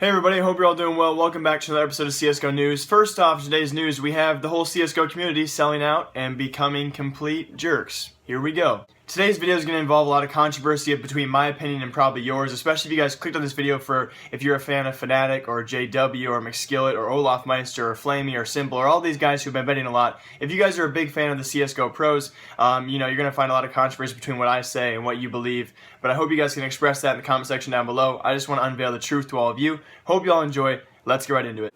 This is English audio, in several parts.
Hey everybody, hope you're all doing well. Welcome back to another episode of CSGO News. First off, today's news, we have the whole CSGO community selling out and becoming complete jerks. Here we go. Today's video is going to involve a lot of controversy between my opinion and probably yours, especially if you guys clicked on this video if you're a fan of Fnatic or JW or McSkillet or Olofmeister or Flamey or Simple or all these guys who've been betting a lot. If you guys are a big fan of the CSGO pros, you're going to find a lot of controversy between what I say and what you believe. But I hope you guys can express that in the comment section down below. I just want to unveil the truth to all of you. Hope you all enjoy. Let's get right into it.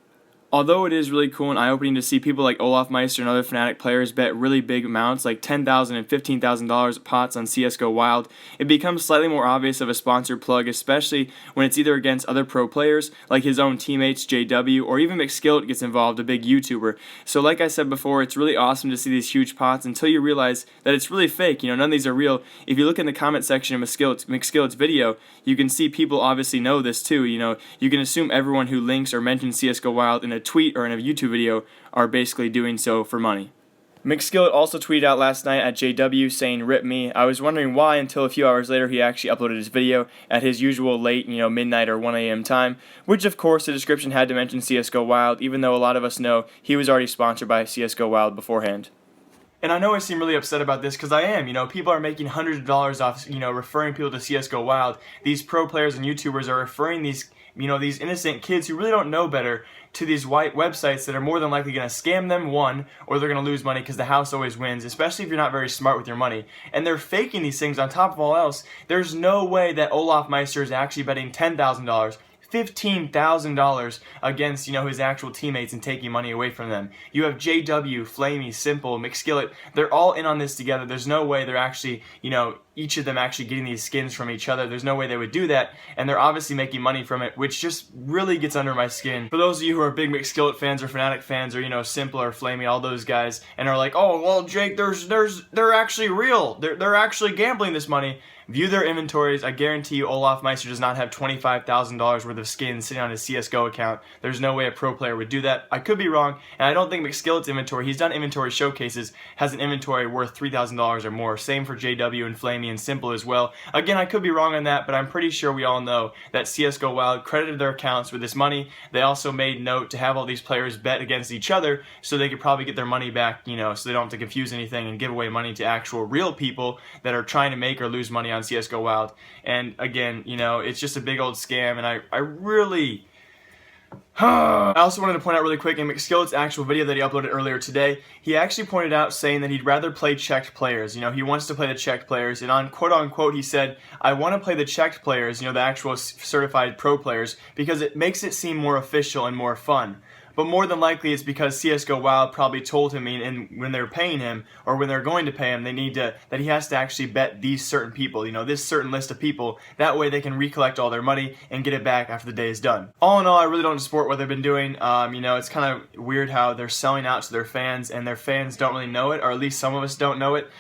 Although it is really cool and eye-opening to see people like Olofmeister and other Fnatic players bet really big amounts like $10,000 and $15,000 pots on CSGO Wild, it becomes slightly more obvious of a sponsored plug, especially when it's either against other pro players like his own teammates JW or even McSkillet gets involved, a big YouTuber. So like I said before, it's really awesome to see these huge pots until you realize that it's really fake. None of these are real. If you look in the comment section of McSkillet's video, you can see people obviously know this too. You can assume everyone who links or mentions CSGO Wild in a tweet or in a YouTube video are basically doing so for money. McSkillet also tweeted out last night at JW saying, "Rip me." I was wondering why until a few hours later he actually uploaded his video at his usual late, midnight or 1 a.m. time, which of course the description had to mention CSGO Wild, even though a lot of us know he was already sponsored by CSGO Wild beforehand. And I know I seem really upset about this because I am. People are making hundreds of dollars off, referring people to CSGO Wild. These pro players and YouTubers are referring these innocent kids who really don't know better to these white websites that are more than likely going to scam them, one, or they're going to lose money because the house always wins, especially if you're not very smart with your money. And they're faking these things on top of all else. There's no way that Olofmeister is actually betting $10,000. $15,000 against, his actual teammates and taking money away from them. You have JW, Flamey, Simple, McSkillet. They're all in on this together. There's no way they're actually, each of them actually getting these skins from each other. There's no way they would do that, and they're obviously making money from it, which just really gets under my skin. For those of you who are big McSkillet fans or Fnatic fans or, Simple or Flamey, all those guys, and are like, "Oh, well, Jake, they're actually real. They're actually gambling this money." View their inventories. I guarantee you Olofmeister does not have $25,000 worth of skins sitting on his CSGO account. There's no way a pro player would do that. I could be wrong, and I don't think McSkillet's inventory, he's done inventory showcases, has an inventory worth $3,000 or more. Same for JW and Flamey and Simple as well. Again, I could be wrong on that, but I'm pretty sure we all know that CSGO Wild credited their accounts with this money. They also made note to have all these players bet against each other so they could probably get their money back, so they don't have to confuse anything and give away money to actual real people that are trying to make or lose money on CSGO Wild. And again, it's just a big old scam, and I really... I also wanted to point out really quick in McSkillet's actual video that he uploaded earlier today, he actually pointed out saying that he'd rather play checked players. He wants to play the checked players, and on quote-unquote he said, "I want to play the checked players, the actual certified pro players, because it makes it seem more official and more fun." But more than likely it's because CSGO Wild probably told him, and when they're paying him, or when they're going to pay him, that he has to actually bet these certain people, this certain list of people. That way they can recollect all their money and get it back after the day is done. All in all, I really don't support what they've been doing. It's kind of weird how they're selling out to their fans, and their fans don't really know it, or at least some of us don't know it.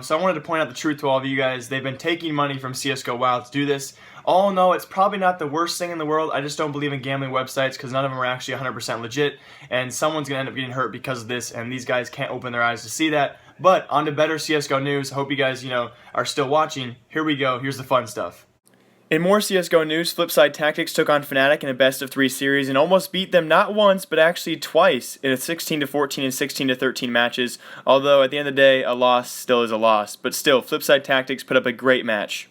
So I wanted to point out the truth to all of you guys. They've been taking money from CSGO Wild to do this. All in all, it's probably not the worst thing in the world. I just don't believe in gambling websites because none of them are actually 100% legit, and someone's going to end up getting hurt because of this, and these guys can't open their eyes to see that. But on to better CSGO news. Hope you guys, are still watching. Here we go. Here's the fun stuff. In more CSGO news, Flipside Tactics took on Fnatic in a best-of-3 series and almost beat them not once, but actually twice in a 16-14 and 16-13 matches, although at the end of the day, a loss still is a loss. But still, Flipside Tactics put up a great match.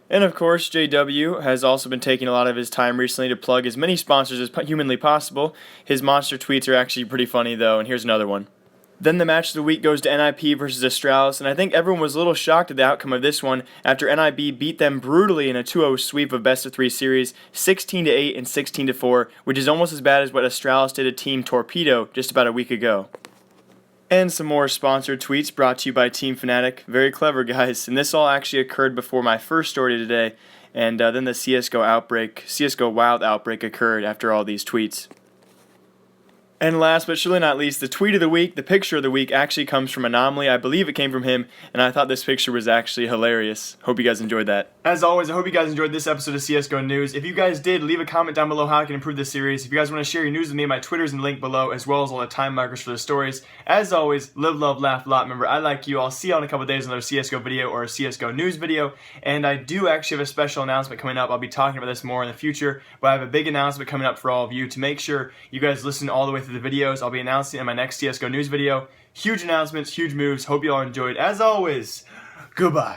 And of course, JW has also been taking a lot of his time recently to plug as many sponsors as humanly possible. His monster tweets are actually pretty funny though, and here's another one. Then the match of the week goes to NIP versus ASTRALIS, and I think everyone was a little shocked at the outcome of this one after NIP beat them brutally in a 2-0 sweep of best-of-3 series, 16-8 and 16-4, which is almost as bad as what ASTRALIS did to Team Torpedo just about a week ago. And some more sponsored tweets brought to you by Team Fnatic. Very clever, guys. And this all actually occurred before my first story today. And then the CSGO Wild outbreak occurred after all these tweets. And last but surely not least, the tweet of the week, the picture of the week actually comes from Anomaly. I believe it came from him, and I thought this picture was actually hilarious. Hope you guys enjoyed that. As always, I hope you guys enjoyed this episode of CSGO News. If you guys did, leave a comment down below how I can improve this series. If you guys want to share your news with me, my Twitter's in the link below, as well as all the time markers for the stories. As always, live, love, laugh a lot. Remember, I like you. I'll see you all in a couple days on another CSGO video or a CSGO News video. And I do actually have a special announcement coming up. I'll be talking about this more in the future, but I have a big announcement coming up for all of you to make sure you guys listen all the way through the videos. I'll be announcing in my next CSGO News video. Huge announcements, huge moves. Hope you all enjoyed. As always, goodbye.